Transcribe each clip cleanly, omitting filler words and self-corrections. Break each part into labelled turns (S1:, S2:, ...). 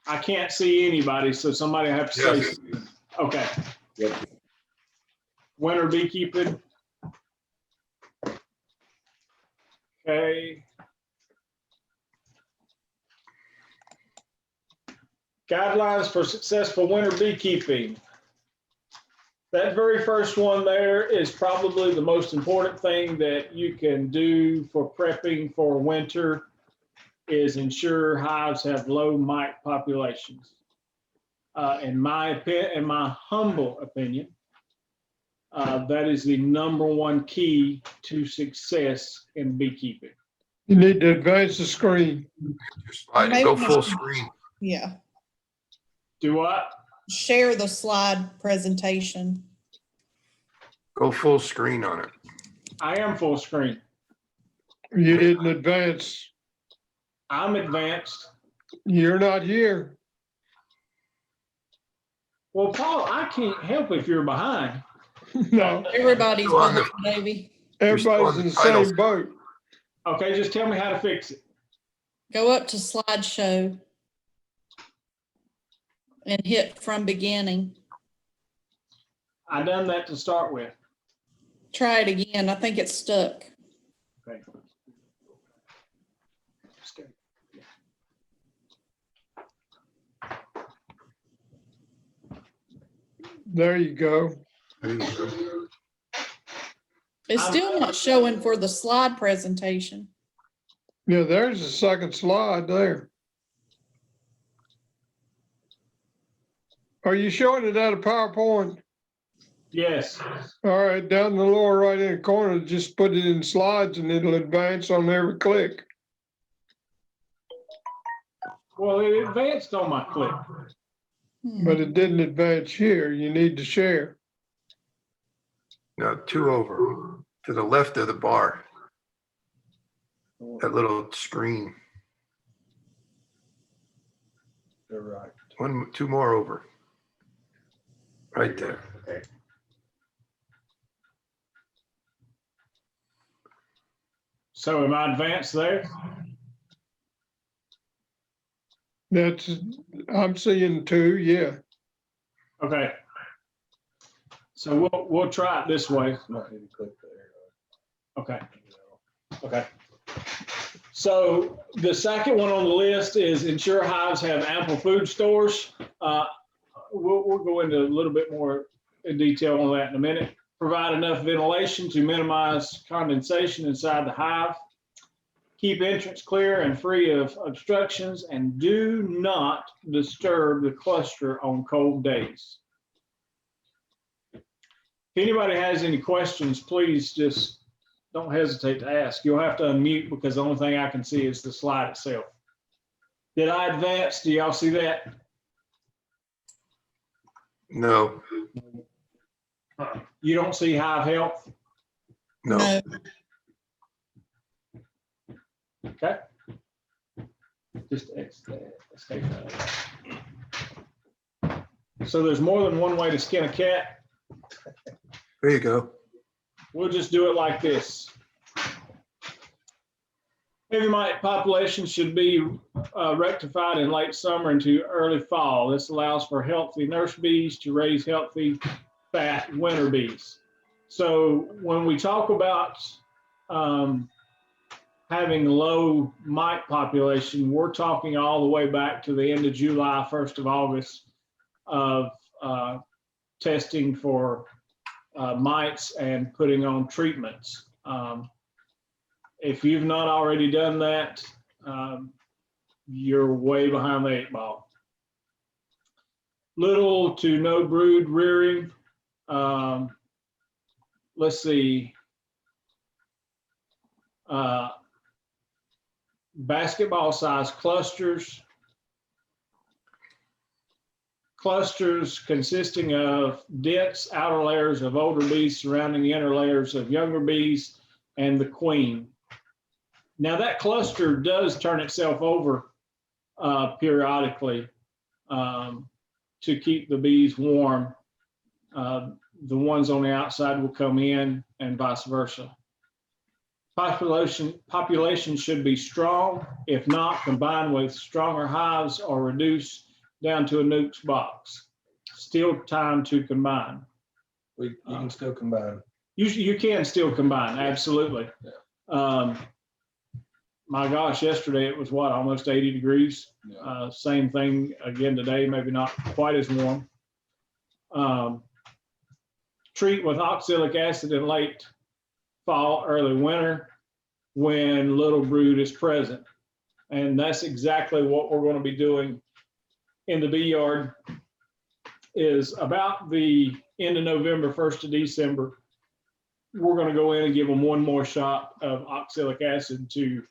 S1: I can't see anybody, so somebody have to say. Okay.
S2: Yep.
S1: Winter beekeeping. Okay. Guidelines for successful winter beekeeping. That very first one there is probably the most important thing that you can do for prepping for winter is ensure hives have low mite populations. In my humble opinion, that is the #1 key to success in beekeeping.
S3: You need to advance the screen.
S4: Go full screen.
S5: Yeah.
S1: Do what?
S5: Share the slide presentation.
S4: Go full screen on it.
S1: I am full screen.
S3: You didn't advance.
S1: I'm advanced.
S3: You're not here.
S1: Well, Paul, I can't help if you're behind.
S3: No,
S5: Everybody's
S4: Go on
S5: behind, baby.
S3: everybody's in the
S4: title.
S3: same boat.
S1: Okay, just tell me how to fix it.
S5: Go up to slideshow and hit from beginning.
S1: I done that to start with.
S5: Try it again. I think it's stuck.
S1: Okay.
S3: There you go.
S4: There you go.
S5: It's still not showing for the slide presentation.
S3: Yeah, there's the second slide there. Are you showing it out of PowerPoint?
S1: Yes.
S3: All right, down in the lower right-hand corner, just put it in slides and it'll advance on every click.
S1: Well, it advanced on my click.
S3: But it didn't advance here. You need to share.
S4: No, 2 over to the left of the bar. That little screen.
S2: You're right.
S4: 2 more over. Right there.
S2: Okay.
S1: So am I advanced there?
S3: That's, I'm seeing 2, yeah.
S1: Okay. So we'll try it this way.
S2: Might need to click there.
S1: Okay. Okay. So the second one on the list is ensure hives have ample food stores. We'll go into a little bit more in detail on that in a minute. Provide enough ventilation to minimize condensation inside the hive. Keep entrance clear and free of obstructions, and do not disturb the cluster on cold days. If anybody has any questions, please just don't hesitate to ask. You'll have to unmute because the only thing I can see is the slide itself. Did I advance? Do y'all see that?
S4: No,
S1: You don't see Hive Health?
S4: no.
S1: Okay. Just X that. Let's take that. So there's more than one way to skin a cat.
S4: There you go.
S1: We'll just do it like this. Heavy mite population should be rectified in late summer into early fall. This allows for healthy nurse bees to raise healthy, fat winter bees. So when we talk about having low mite population, we're talking all the way back to the end of July, 1st of August of testing for mites and putting on treatments. If you've not already done that, you're way behind the 8 ball. Little to no brood rearing. Let's see. Basketball size clusters. Clusters consisting of dense outer layers of older bees surrounding the inner layers of younger bees and the queen. Now that cluster does turn itself over periodically to keep the bees warm. The ones on the outside will come in and vice versa. Population should be strong. If not, combine with stronger hives or reduce down to a nukes box. Still time to combine.
S2: You can still combine.
S1: You can still combine, absolutely.
S2: Yeah.
S1: My gosh, yesterday it was what, almost 80 degrees.
S2: Yeah.
S1: Same thing again today, maybe not quite as warm. Treat with oxalic acid in late fall, early winter when little brood is present. And that's exactly what we're going to be doing in the bee yard. Is about the end of November, 1st of December, we're going to go in and give them one more shot of oxalic acid to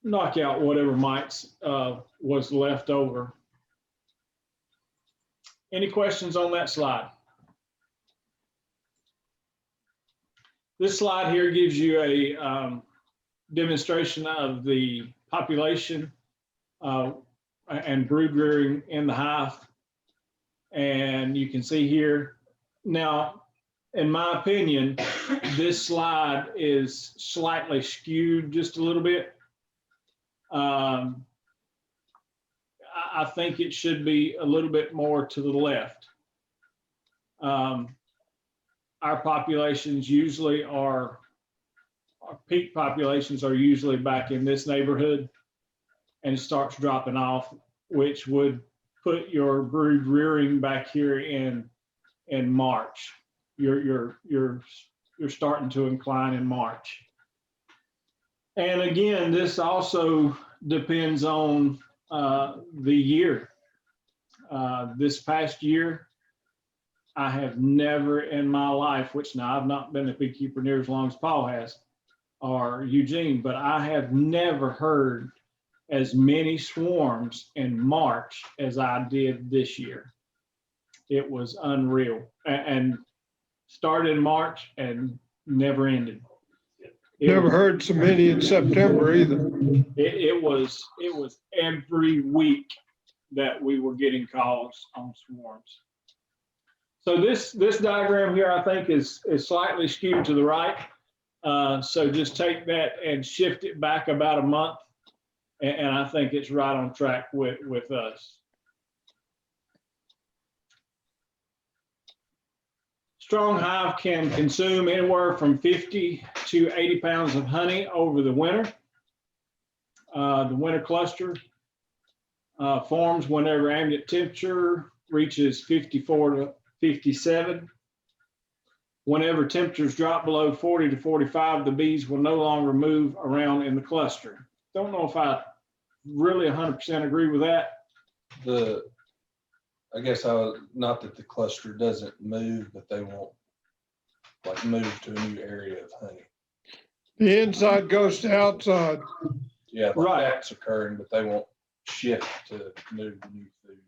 S1: knock out whatever mites was left over. Any questions on that slide? This slide here gives you a demonstration of the population and brood rearing in the hive. And you can see here, now, in my opinion, this slide is slightly skewed just a little bit. I think it should be a little bit more to the left. Our populations usually are, our peak populations are usually back in this neighborhood, and it starts dropping off, which would put your brood rearing back here in March. You're starting to incline in March. And again, this also depends on the year. This past year, I have never in my life, which now I've not been a beekeeper near as long as Paul has, or Eugene, but I have never heard as many swarms in March as I did this year. It was unreal, and started in March and never ended.
S3: Never heard so many in September either.
S1: It was every week that we were getting calls on swarms. So this diagram here, I think, is slightly skewed to the right. So just take that and shift it back about a month, and I think it's right on track with us. Strong hive can consume anywhere from 50 to 80 pounds of honey over the winter. The winter cluster forms whenever ambient temperature reaches 54 to 57. Whenever temperatures drop below 40 to 45, the bees will no longer move around in the cluster. Don't know if I really 100% agree with that.
S2: I guess not that the cluster doesn't move, but they won't like move to a new area of honey.
S3: The inside goes to outside.
S2: Yeah, like
S1: Right.
S2: that's occurring, but they won't shift to move to new food.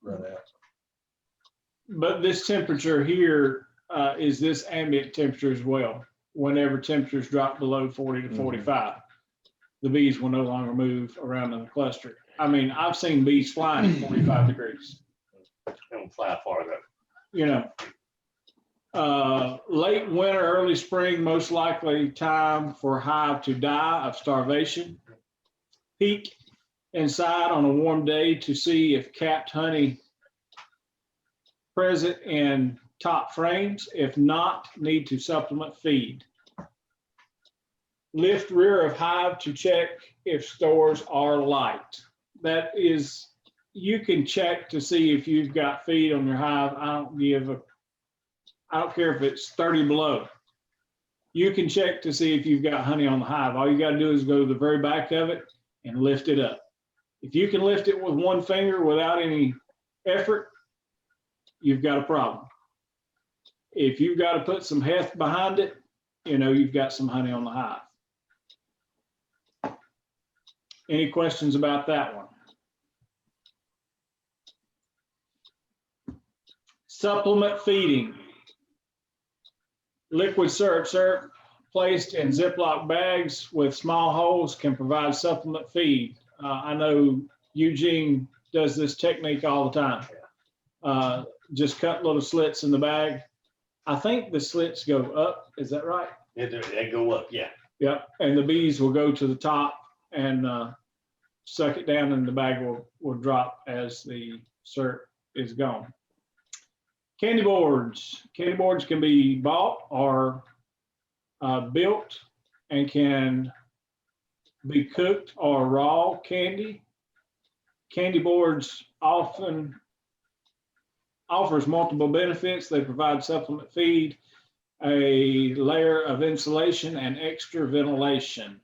S2: Run out.
S1: But this temperature here is this ambient temperature as well. Whenever temperatures drop below 40 to 45, the bees will no longer move around in the cluster. I mean, I've seen bees flying at 45 degrees.
S6: They don't fly far though.
S1: You know, late winter, early spring, most likely time for hive to die of starvation. Peek inside on a warm day to see if capped honey present in top frames. If not, need to supplement feed. Lift rear of hive to check if stores are light. That is, you can check to see if you've got feed on your hive. I don't care if it's 30 below. You can check to see if you've got honey on the hive. All you got to do is go to the very back of it and lift it up. If you can lift it with one finger without any effort, you've got a problem. If you've got to put some heft behind it, you know, you've got some honey on the hive. Any questions about that one? Supplement feeding. Liquid syrup placed in Ziploc bags with small holes can provide supplement feed. I know Eugene does this technique all the time. Just cut little slits in the bag. I think the slits go up. Is that right?
S6: They go up, yeah.
S1: Yep. And the bees will go to the top and suck it down and the bag will drop as the syrup is gone. Candy boards. Candy boards can be bought or built and can be cooked or raw candy. Candy boards often offers multiple benefits. They provide supplement feed, a layer of insulation, and extra ventilation.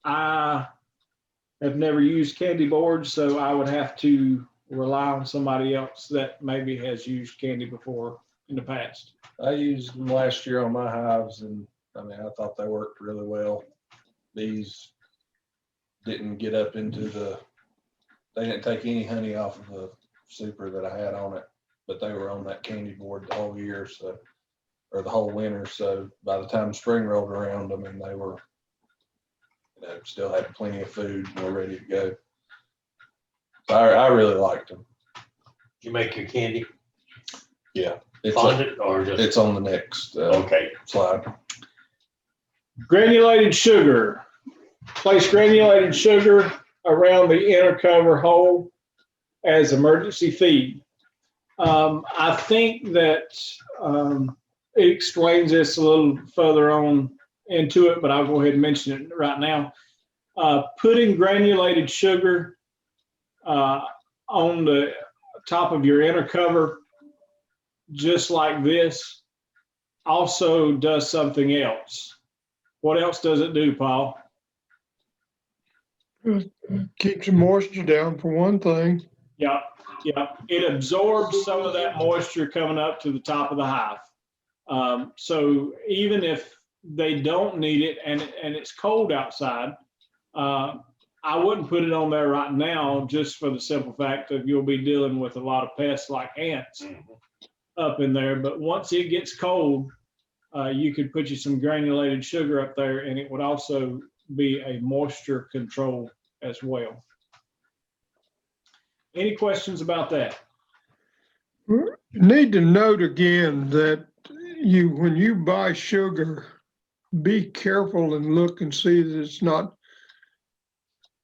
S1: I have never used candy boards, so I would have to rely on somebody else that maybe has used candy before in the past.
S2: I used them last year on my hives, and I mean, I thought they worked really well. These didn't get up into they didn't take any honey off of the super that I had on it, but they were on that candy board the whole year, so, or the whole winter. So by the time spring rolled around, I mean, they were, still had plenty of food and were ready to go. So I really liked them.
S6: You make your candy,
S2: It's
S6: fondant or just?
S2: it's on the next
S6: Okay.
S2: slide.
S1: Granulated sugar. Place granulated sugar around the inner cover hole as emergency feed. I think that it explains this a little further on into it, but I'll go ahead and mention it right now. Putting granulated sugar on the top of your inner cover, just like this, also does something else. What else does it do, Paul?
S3: Keeps the moisture down for one thing.
S1: Yeah. It absorbs some of that moisture coming up to the top of the hive. So even if they don't need it and it's cold outside, I wouldn't put it on there right now, just for the simple fact that you'll be dealing with a lot of pests like ants up in there. But once it gets cold, you could put you some granulated sugar up there, and it would also be a moisture control as well. Any questions about that?
S3: Need to note again that when you buy sugar, be careful and look and see that it's not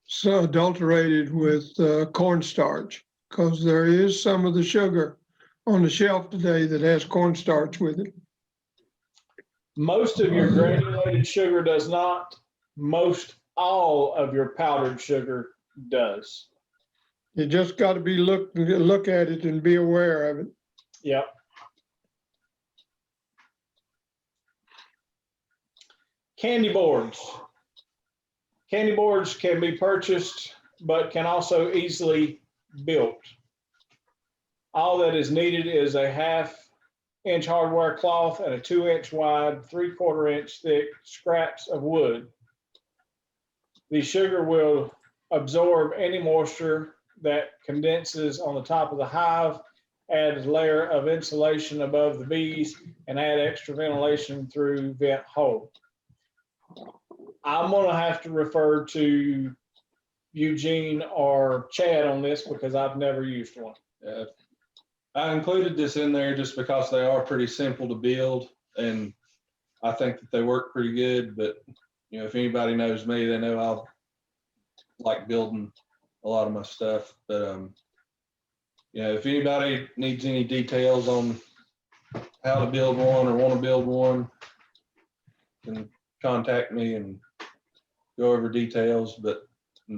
S3: so adulterated with cornstarch, because there is some of the sugar on the shelf today that has cornstarch with it.
S1: Most of your granulated sugar does not. Most all of your powdered sugar does.
S3: You just got to look at it and be aware of it.
S1: Yep. Candy boards. Candy boards can be purchased, but can also easily built. All that is needed is a 1/2-inch hardware cloth and a 2-inch wide, 3/4 inch thick scraps of wood. The sugar will absorb any moisture that condenses on the top of the hive, add a layer of insulation above the bees, and add extra ventilation through vent hole. I'm going to have to refer to Eugene or Chad on this because I've never used one.
S2: I included this in there just because they are pretty simple to build, and I think that they work pretty good. But if anybody knows me, they know I like building a lot of my stuff. But if anybody needs any details on how to build one or want to build one, can contact me and go over details. But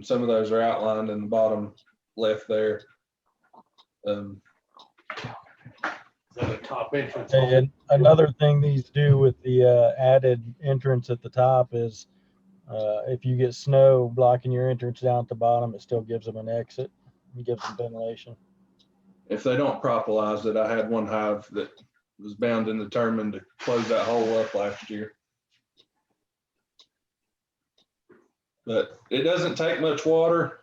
S2: some of those are outlined in the bottom left there.
S6: The top entrance.
S7: And another thing these do with the added entrance at the top is if you get snow blocking your entrance down at the bottom, it still gives them an exit. It gives them ventilation.
S2: If they don't propolize it, I had one hive that was bound and determined to close that hole up last year. But it doesn't take much water.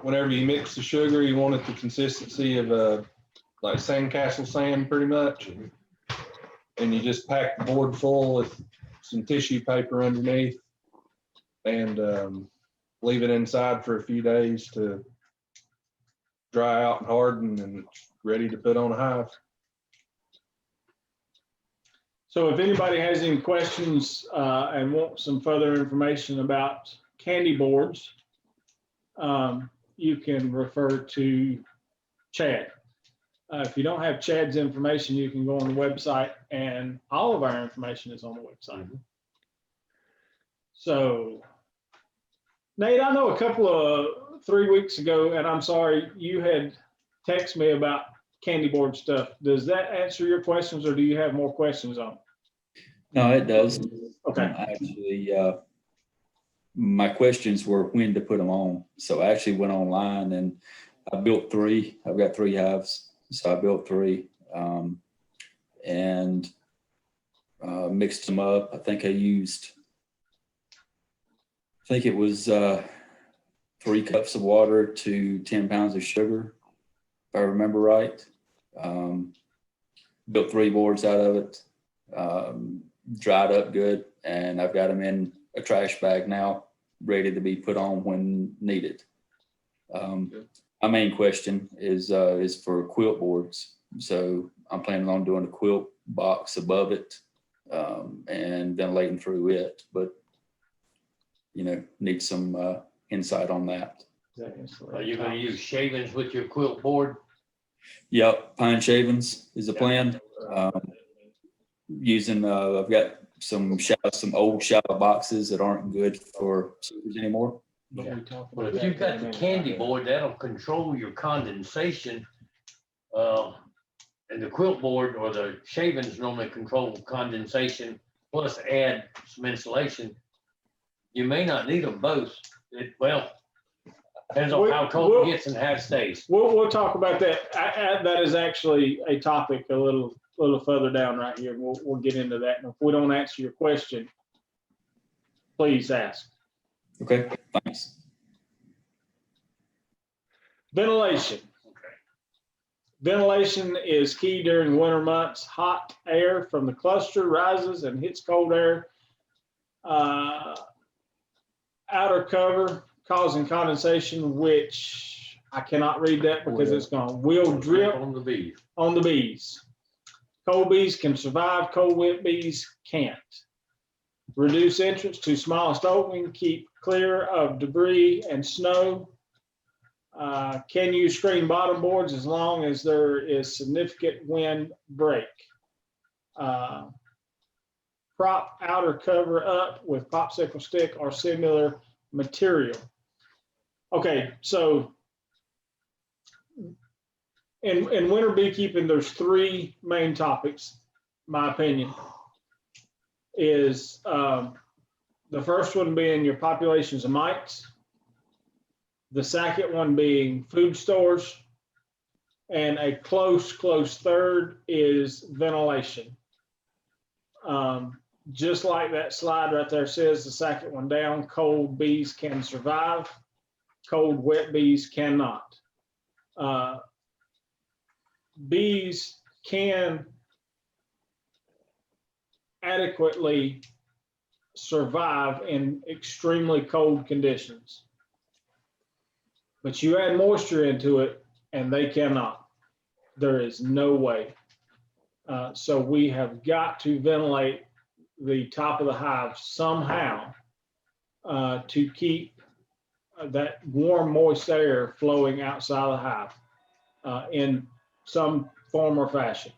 S2: Whenever you mix the sugar, you want it the consistency of like sandcastle sand pretty much. And you just pack the board full with some tissue paper underneath and leave it inside for a few days to dry out and harden and ready to put on a hive.
S1: So if anybody has any questions and want some further information about candy boards, you can refer to Chad. If you don't have Chad's information, you can go on the website, and all of our information is on the website. So, Nate, I know 3 weeks ago, and I'm sorry, you had texted me about candy board stuff. Does that answer your questions, or do you have more questions on it?
S8: No, it does.
S1: Okay.
S8: Actually, my questions were when to put them on. So I actually went online and I built 3. I've got 3 hives. So I built 3 and mixed them up. I think it was 3 cups of water to 10 pounds of sugar, if I remember right. Built 3 boards out of it. Dried up good, and I've got them in a trash bag now, ready to be put on when needed. My main question is for quilt boards. So I'm planning on doing a quilt box above it and ventilating through it, but need some insight on that.
S6: Are you gonna use shavings with your quilt board?
S8: Yep, pine shavings is the plan. Using I've got some old shallow boxes that aren't good for scissors anymore.
S6: But if you've got the candy board, that'll control your condensation. And the quilt board or the shavings normally control condensation, plus add some insulation. You may not need them both. Depends on how cold it gets and how it stays.
S1: We'll talk about that. That is actually a topic a little further down right here. We'll get into that. And if we don't answer your question, please ask.
S8: Okay, thanks.
S1: Ventilation. Ventilation is key during winter months. Hot air from the cluster rises and hits cold air. Outer cover causing condensation, which I cannot read that because it's gone. Will drip
S6: On the bees.
S1: on the bees. Cold bees can survive, cold wet bees can't. Reduce entrance to smallest opening, keep clear of debris and snow. Can use screen bottom boards as long as there is significant wind break. Prop outer cover up with popsicle stick or similar material. Okay, so in winter beekeeping, there's 3 main topics, my opinion, is the first one being your populations of mites, the second one being food stores, and a close third is ventilation. Just like that slide right there says, the second one down, cold bees can survive, cold wet bees cannot. Bees can adequately survive in extremely cold conditions, but you add moisture into it and they cannot. There is no way. So we have got to ventilate the top of the hive somehow to keep that warm, moist air flowing outside the hive in some form or fashion.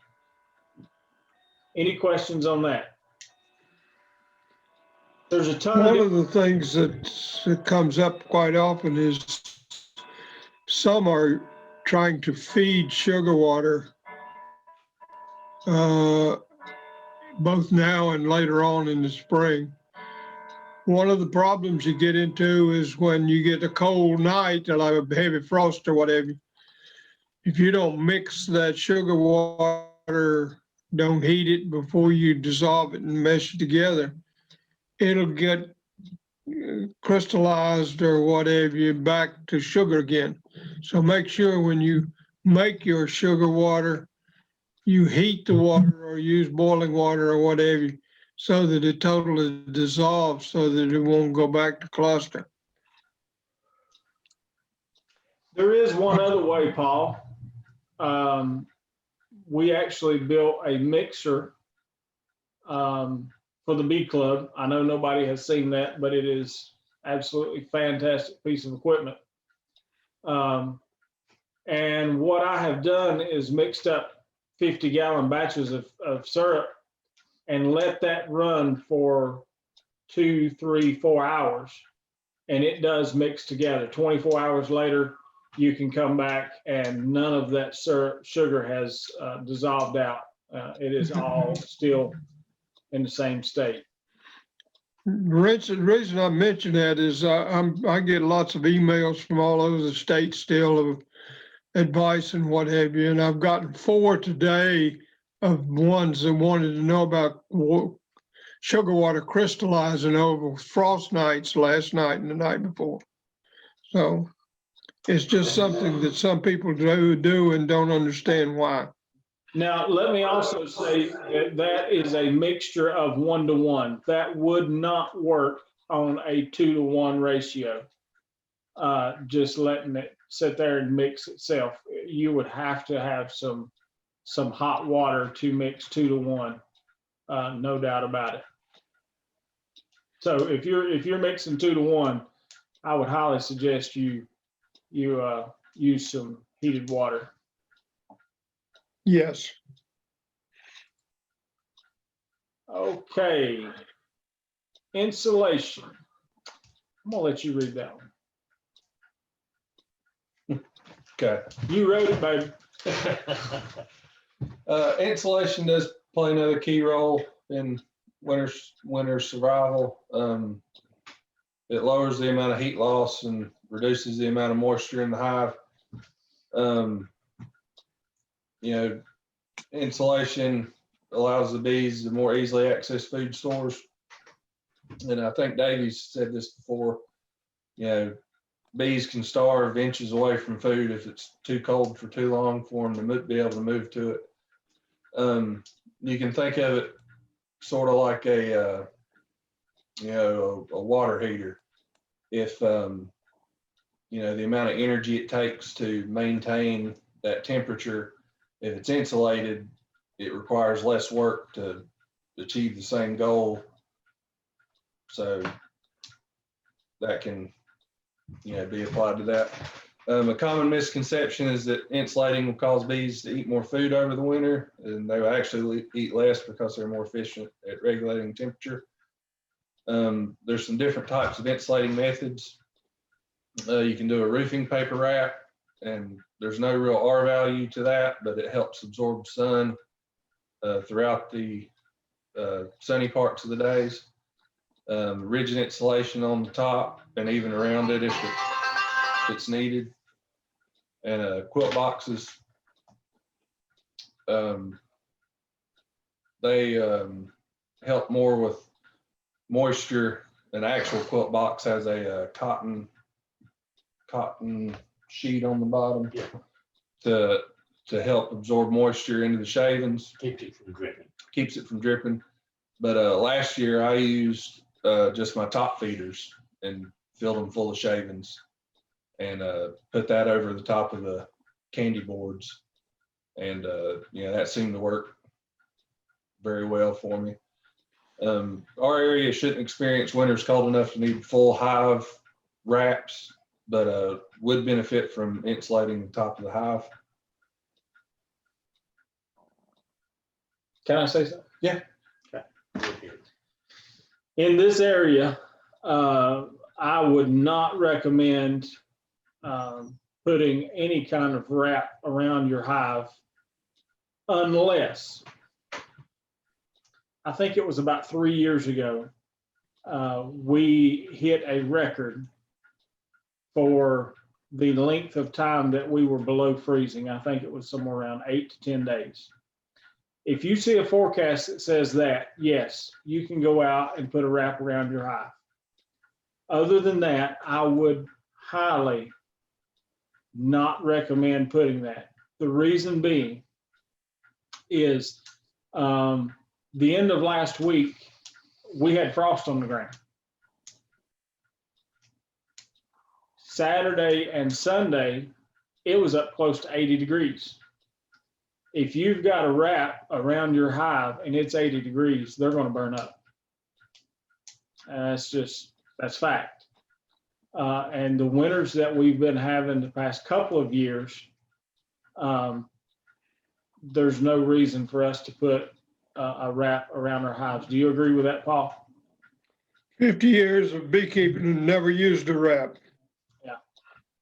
S1: Any questions on that? There's a ton
S3: One of the things that comes up quite often is some are trying to feed sugar water both now and later on in the spring. One of the problems you get into is when you get a cold night, like a heavy frost or whatever, if you don't mix that sugar water, don't heat it before you dissolve it and mesh it together, it'll get crystallized or whatever back to sugar again. So make sure when you make your sugar water, you heat the water or use boiling water or whatever so that it totally dissolves so that it won't go back to cluster.
S1: There is one other way, Paul. We actually built a mixer for the bee club. I know nobody has seen that, but it is absolutely fantastic piece of equipment. And what I have done is mixed up 50-gallon batches of syrup and let that run for 2, 3, 4 hours. And it does mix together. 24 hours later, you can come back and none of that sugar has dissolved out. It is all still in the same state.
S3: Rich, the reason I mention that is I get lots of emails from all over the state still of advice and what have you. And I've gotten 4 today of ones that wanted to know about sugar water crystallizing over frost nights last night and the night before. So it's just something that some people do and don't understand why.
S1: Now, let me also say that is a mixture of 1-to-1. That would not work on a 2-to-1 ratio. Just letting it sit there and mix itself. You would have to have some hot water to mix 2-to-1. No doubt about it. So if you're mixing 2-to-1, I would highly suggest you use some heated water.
S3: Yes.
S1: Okay. Insulation. I'm gonna let you read that one.
S2: Okay.
S1: You wrote it, baby.
S2: Insulation does play another key role in winter survival. It lowers the amount of heat loss and reduces the amount of moisture in the hive. Insulation allows the bees to more easily access food stores. And I think Davey's said this before, bees can starve inches away from food if it's too cold for too long for them to be able to move to it. You can think of it sort of like a water heater. If, the amount of energy it takes to maintain that temperature, if it's insulated, it requires less work to achieve the same goal. So that can, be applied to that. A common misconception is that insulating will cause bees to eat more food over the winter, and they will actually eat less because they're more efficient at regulating temperature. There's some different types of insulating methods. You can do a roofing paper wrap, and there's no real R value to that, but it helps absorb sun throughout the sunny parts of the days. Rigid insulation on the top and even around it if it's needed. And quilt boxes, they help more with moisture. An actual quilt box has a cotton sheet on the bottom to help absorb moisture into the shavings.
S6: Keeps it from dripping.
S2: Keeps it from dripping. But last year I used just my top feeders and filled them full of shavings and put that over the top of the candy boards. And that seemed to work very well for me. Our area shouldn't experience winters cold enough to need full hive wraps, but would benefit from insulating the top of the hive.
S1: Can I say something?
S2: Yeah.
S1: Okay. In this area, I would not recommend putting any kind of wrap around your hive unless, I think it was about 3 years ago, we hit a record for the length of time that we were below freezing. I think it was somewhere around 8 to 10 days. If you see a forecast that says that, yes, you can go out and put a wrap around your hive. Other than that, I would highly not recommend putting that. The reason being is the end of last week, we had frost on the ground. Saturday and Sunday, it was up close to 80 degrees. If you've got a wrap around your hive and it's 80 degrees, they're going to burn up. That's fact. And the winters that we've been having the past couple of years, there's no reason for us to put a wrap around our hives. Do you agree with that, Paul?
S3: 50 years of beekeeping and never used a wrap.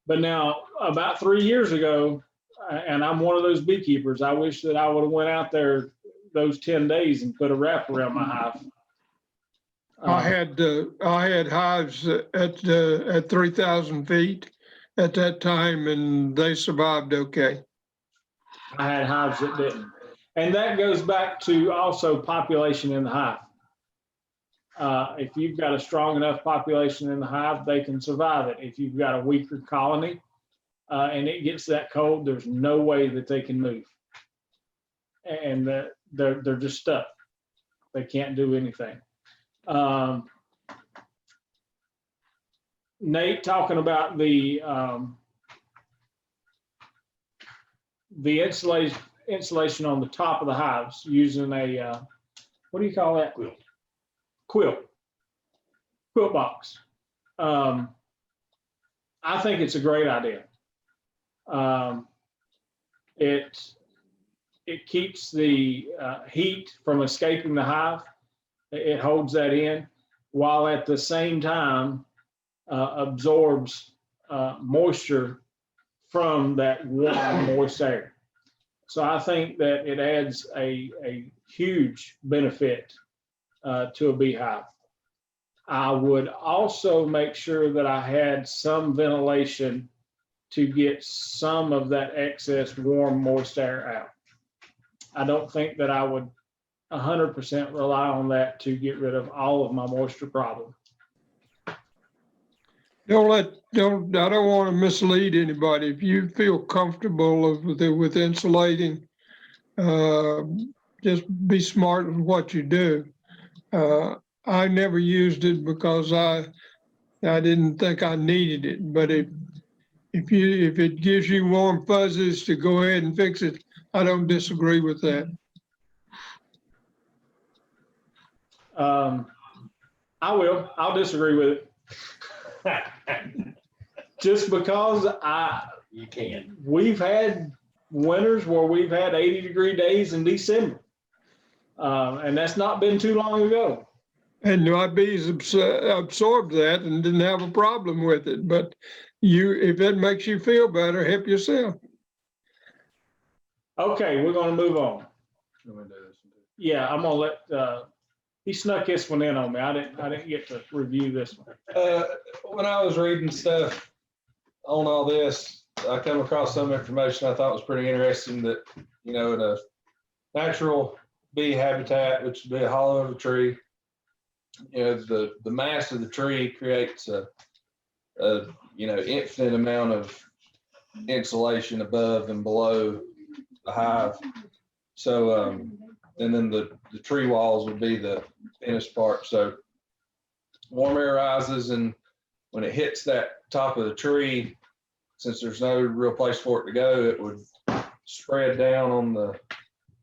S1: But now, about 3 years ago, and I'm one of those beekeepers, I wish that I would have went out there those 10 days and put a wrap around my hive.
S3: I had hives at 3,000 feet at that time, and they survived okay.
S1: I had hives that didn't. And that goes back to also population in the hive. If you've got a strong enough population in the hive, they can survive it. If you've got a weaker colony and it gets that cold, there's no way that they can move. And they're just stuck. They can't do anything. Nate, talking about the insulation on the top of the hives using a, what do you call that? Quilt box. I think it's a great idea. It keeps the heat from escaping the hive. It holds that in, while at the same time absorbs moisture from that warm, moist air. So I think that it adds a huge benefit to a beehive. I would also make sure that I had some ventilation to get some of that excess warm, moist air out. I don't think that I would 100% rely on that to get rid of all of my moisture problem.
S3: I don't want to mislead anybody. If you feel comfortable with insulating, just be smart with what you do. I never used it because I didn't think I needed it. But if it gives you warm fuzzies to go ahead and fix it, I don't disagree with that.
S1: I'll disagree with it. Just because
S6: You can.
S1: we've had winters where we've had 80-degree days in December. And that's not been too long ago.
S3: And my bees absorbed that and didn't have a problem with it. But if that makes you feel better, help yourself.
S1: Okay, we're gonna move on. Yeah, I'm gonna let, he snuck this one in on me. I didn't get to review this one.
S2: When I was reading stuff on all this, I come across some information I thought was pretty interesting that, in a natural bee habitat, which would be a hollow of a tree, the mass of the tree creates a infinite amount of insulation above and below the hive. So, and then the tree walls would be the thinnest part. So warm air rises, and when it hits that top of the tree, since there's no real place for it to go, it would spread down on the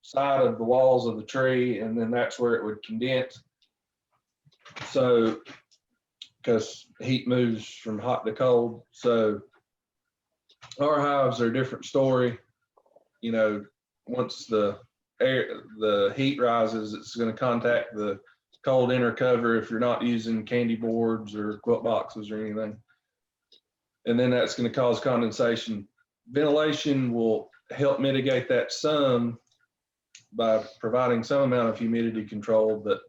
S2: side of the walls of the tree, and then that's where it would condense. So, because heat moves from hot to cold. So our hives are a different story. Once the heat rises, it's going to contact the cold inner cover if you're not using candy boards or quilt boxes or anything. And then that's going to cause condensation. Ventilation will help mitigate that some by providing some amount of humidity control, but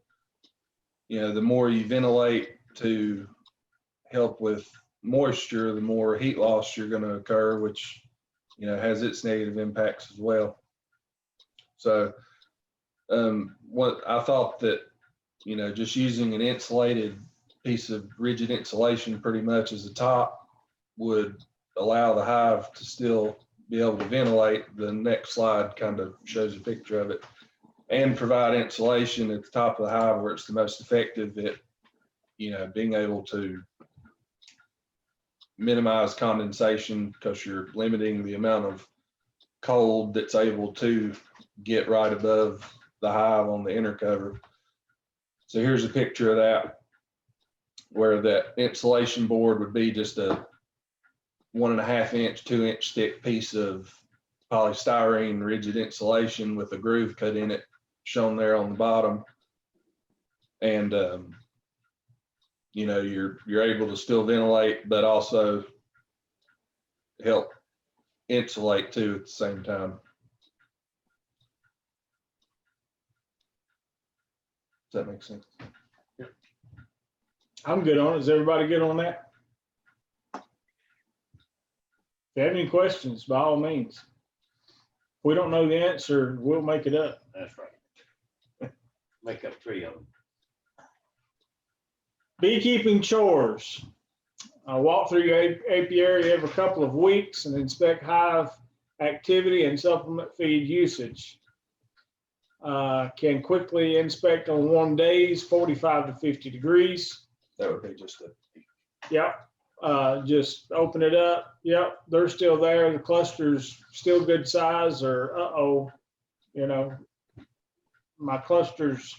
S2: the more you ventilate to help with moisture, the more heat loss you're going to occur, which has its negative impacts as well. So what I thought that just using an insulated piece of rigid insulation pretty much as a top would allow the hive to still be able to ventilate. The next slide kind of shows a picture of it, and provide insulation at the top of the hive where it's the most effective at being able to minimize condensation, because you're limiting the amount of cold that's able to get right above the hive on the inner cover. So here's a picture of that. where that insulation board would be just a 1.5 inch, 2 inch thick piece of polystyrene rigid insulation with a groove cut in it, shown there on the bottom. And, you know, you're able to still ventilate, but also help insulate too at the same time. Does that make sense?
S1: I'm good on it. Is everybody good on that? If you have any questions, by all means. If we don't know the answer, we'll make it up.
S6: That's right. Make up 3 of them.
S1: Beekeeping chores. I walk through your apiary every couple of weeks and inspect hive activity and supplement feed usage. Can quickly inspect on warm days, 45 to 50 degrees.
S2: That would be just a,
S1: Yep. Just open it up. Yep, they're still there. The cluster's still good size, or uh-oh, you know, my cluster's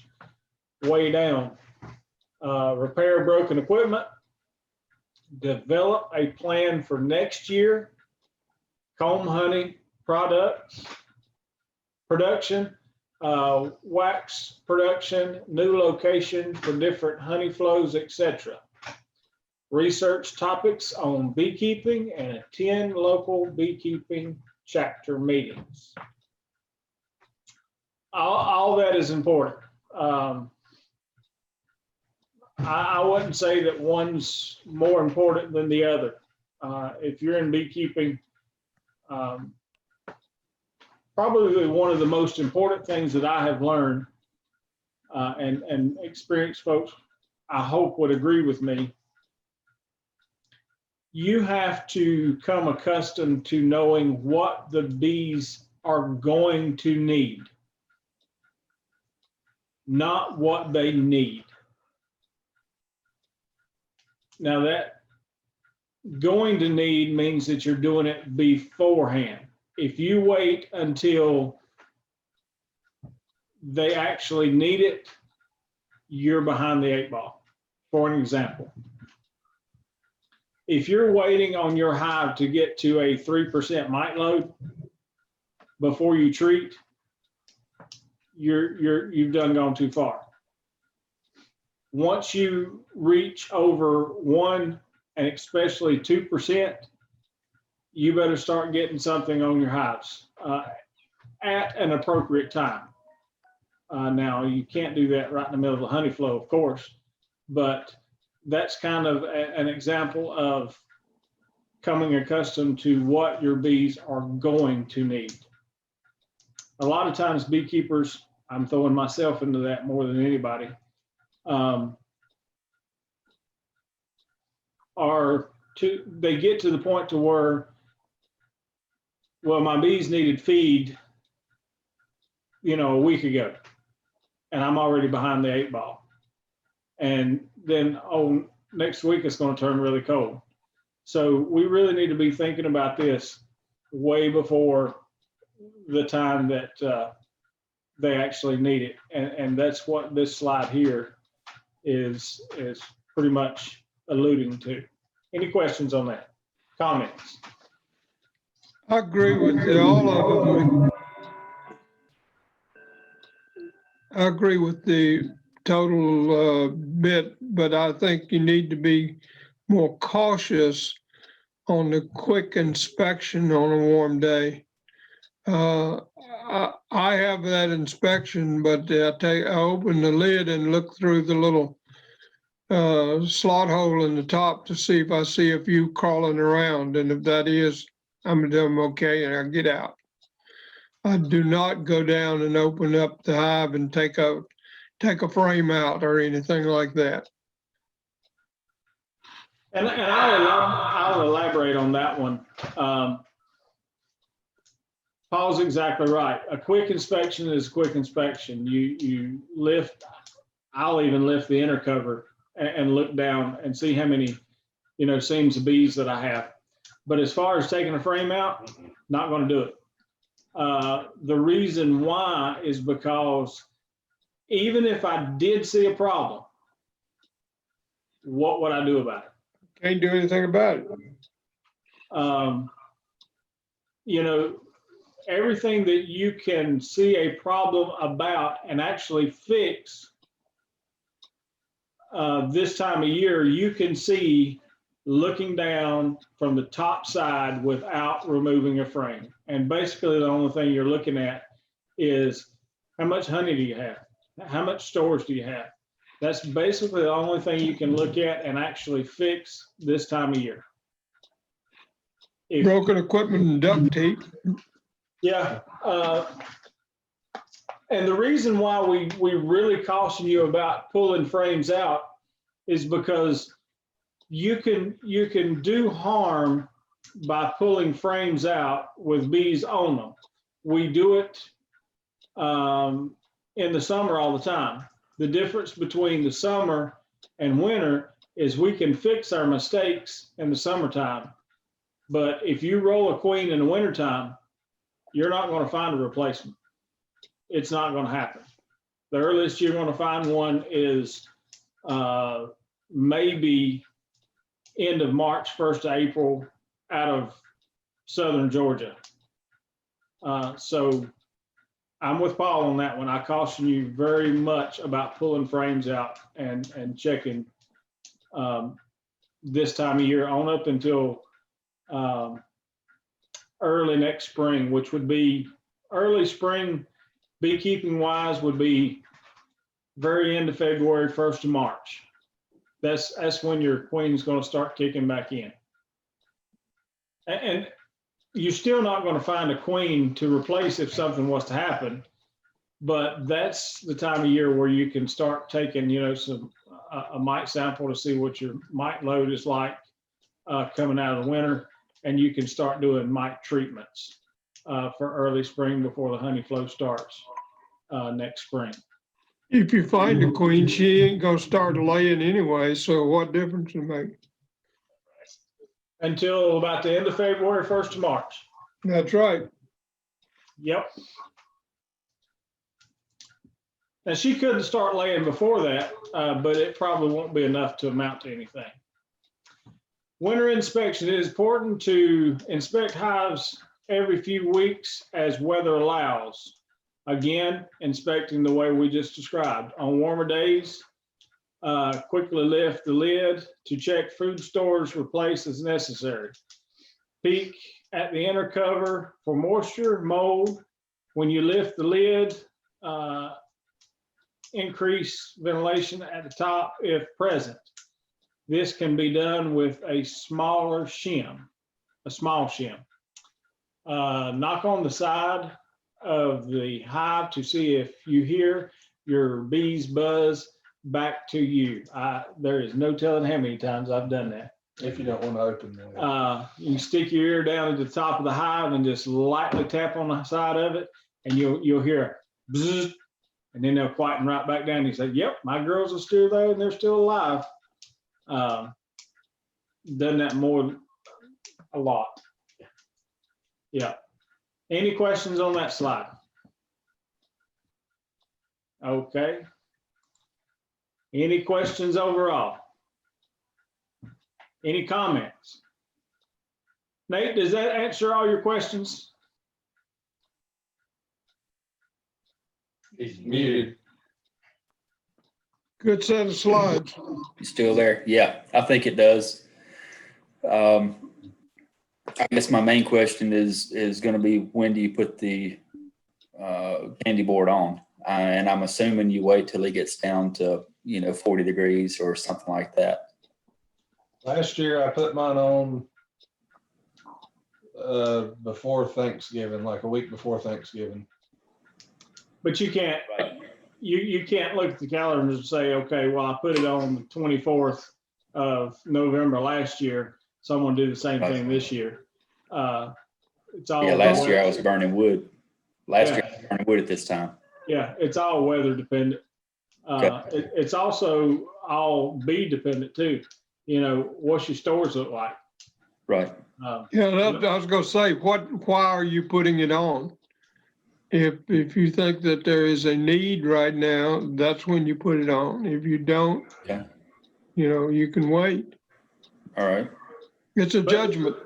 S1: way down. Repair broken equipment. Develop a plan for next year. Comb honey products, production, wax production, new location for different honey flows, etc. Research topics on beekeeping and attend local beekeeping chapter meetings. All that is important. I wouldn't say that one's more important than the other. If you're in beekeeping, probably one of the most important things that I have learned, and experienced folks, I hope would agree with me, you have to come accustomed to knowing what the bees are going to need, not what they need. Now that going to need means that you're doing it beforehand. If you wait until they actually need it, you're behind the 8 ball. For an example, if you're waiting on your hive to get to a 3% mite load before you treat, you've done gone too far. Once you reach over 1 and especially 2%, you better start getting something on your hives at an appropriate time. Now, you can't do that right in the middle of the honey flow, of course, but that's kind of an example of coming accustomed to what your bees are going to need. A lot of times beekeepers, I'm throwing myself into that more than anybody, they get to the point to where, well, my bees needed feed, you know, a week ago, and I'm already behind the 8 ball. And then, oh, next week it's going to turn really cold. So we really need to be thinking about this way before the time that they actually need it. And that's what this slide here is pretty much alluding to. Any questions on that? Comments?
S3: I agree with all of them. I agree with the total bit, but I think you need to be more cautious on the quick inspection on a warm day. I have that inspection, but I open the lid and look through the little slot hole in the top to see if I see a few crawling around, and if that is, I'm okay and I get out. I do not go down and open up the hive and take a frame out or anything like that.
S1: And I'll elaborate on that one. Paul's exactly right. A quick inspection is a quick inspection. You lift, I'll even lift the inner cover and look down and see how many, you know, seams of bees that I have. But as far as taking a frame out, not going to do it. The reason why is because even if I did see a problem, what would I do about it?
S3: Can't do anything about it.
S1: You know, everything that you can see a problem about and actually fix this time of year, you can see looking down from the top side without removing a frame. And basically the only thing you're looking at is how much honey do you have? How much stores do you have? That's basically the only thing you can look at and actually fix this time of year. If-
S3: Broken equipment and duct tape.
S1: Yeah. And the reason why we really caution you about pulling frames out is because you can do harm by pulling frames out with bees on them. We do it in the summer all the time. The difference between the summer and winter is we can fix our mistakes in the summertime. But if you roll a queen in the wintertime, you're not going to find a replacement. It's not going to happen. The earliest you're going to find one is maybe end of March, 1st of April out of southern Georgia. So I'm with Paul on that one. I caution you very much about pulling frames out and checking this time of year on up until early next spring, which would be early spring beekeeping wise would be very end of February, 1st of March. That's when your queen's going to start kicking back in. And you're still not going to find a queen to replace if something was to happen, but that's the time of year where you can start taking, you know, a mite sample to see what your mite load is like coming out of the winter, and you can start doing mite treatments for early spring before the honey flow starts next spring.
S3: If you find a queen, she ain't gonna start laying anyway, so what difference does it make?
S1: Until about the end of February, 1st of March.
S3: That's right.
S1: Yep. And she couldn't start laying before that, but it probably won't be enough to amount to anything. Winter inspection. It is important to inspect hives every few weeks as weather allows. Again, inspecting the way we just described. On warmer days, quickly lift the lid to check food stores, replace as necessary. Peek at the inner cover for moisture, mold. When you lift the lid, increase ventilation at the top if present. This can be done with a smaller shim, a small shim. Knock on the side of the hive to see if you hear your bees buzz back to you. There is no telling how many times I've done that.
S2: If you don't want to open them.
S1: You can stick your ear down at the top of the hive and just lightly tap on the side of it, and you'll hear a bzzz, and then they'll quieten right back down. You say, "Yep, my girls are still there and they're still alive." Done that more a lot. Yeah. Any questions on that slide? Okay. Any questions overall? Any comments? Nate, does that answer all your questions?
S6: He's
S2: Muted.
S3: Good set of slides.
S8: You still there? Yeah, I think it does. I guess my main question is going to be, when do you put the candy board on? And I'm assuming you wait till it gets down to, 40 degrees or something like that.
S2: Last year I put mine on before Thanksgiving, like a week before Thanksgiving.
S1: But you can't, you can't look at the calendar and say, okay, well, I put it on the 24th of November last year, so I'm gonna do the same thing this year. It's all.
S8: Yeah, last year I was burning wood. Last year I was burning wood at this time.
S1: Yeah, it's all weather dependent. It's also all bee dependent too. What's your stores look like?
S8: Right.
S3: Yeah, I was gonna say, why are you putting it on? If you think that there is a need right now, that's when you put it on. If you don't,
S8: Okay.
S3: You can wait.
S8: All right.
S3: It's a judgment.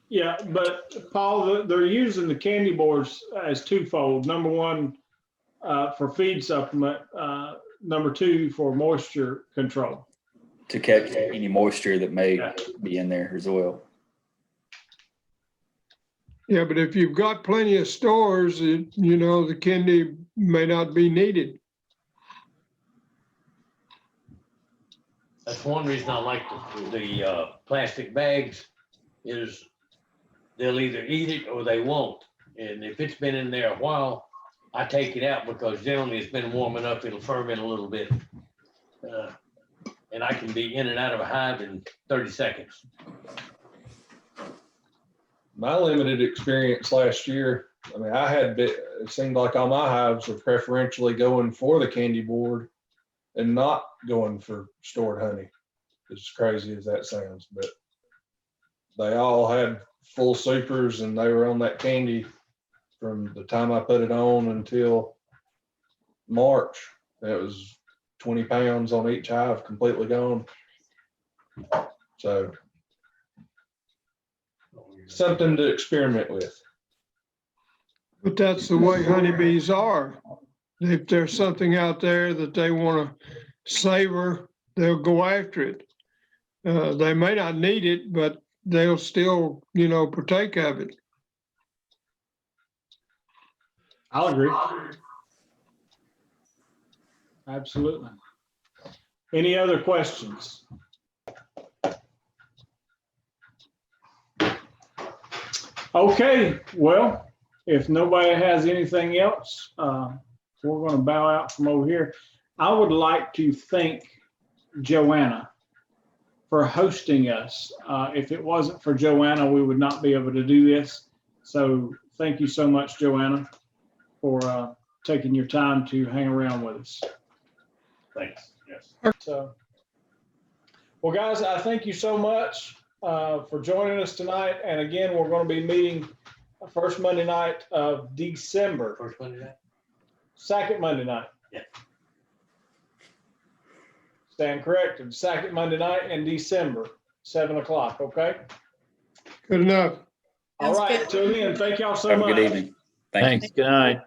S1: Yeah, but Paul, they're using the candy bars as twofold. Number one, for feed supplement, number two, for moisture control.
S8: To catch any moisture that may be in there as well.
S3: Yeah, but if you've got plenty of stores, the candy may not be needed.
S6: That's one reason I like the plastic bags is they'll either eat it or they won't. And if it's been in there a while, I take it out because generally it's been warm enough, it'll ferment a little bit. And I can be in and out of a hive in 30 seconds.
S2: My limited experience last year, I mean, it seemed like all my hives were preferentially going for the candy board and not going for stored honey. As crazy as that sounds, but they all had full supers and they were on that candy from the time I put it on until March. It was 20 pounds on each hive, completely gone. So something to experiment with.
S3: But that's the way honeybees are. If there's something out there that they want to savor, they'll go after it. They may not need it, but they'll still, partake of it.
S1: I'll agree. Absolutely. Any other questions? Okay, well, if nobody has anything else, we're going to bow out from over here. I would like to thank Joanna for hosting us. If it wasn't for Joanna, we would not be able to do this. So thank you so much, Joanna, for taking your time to hang around with us.
S6: Thanks. Yes.
S1: So, well, guys, I thank you so much for joining us tonight. And again, we're going to be meeting first Monday night of December.
S6: First Monday night?
S1: Second Monday night.
S6: Yeah.
S1: Stand corrected. Second Monday night in December, 7 o'clock. Okay.
S3: Good enough.
S1: All
S5: Sounds
S1: right.
S5: good.
S1: Till then, thank y'all so
S8: Have a
S1: much.
S8: good evening. Thank you.
S9: Thanks. Good night.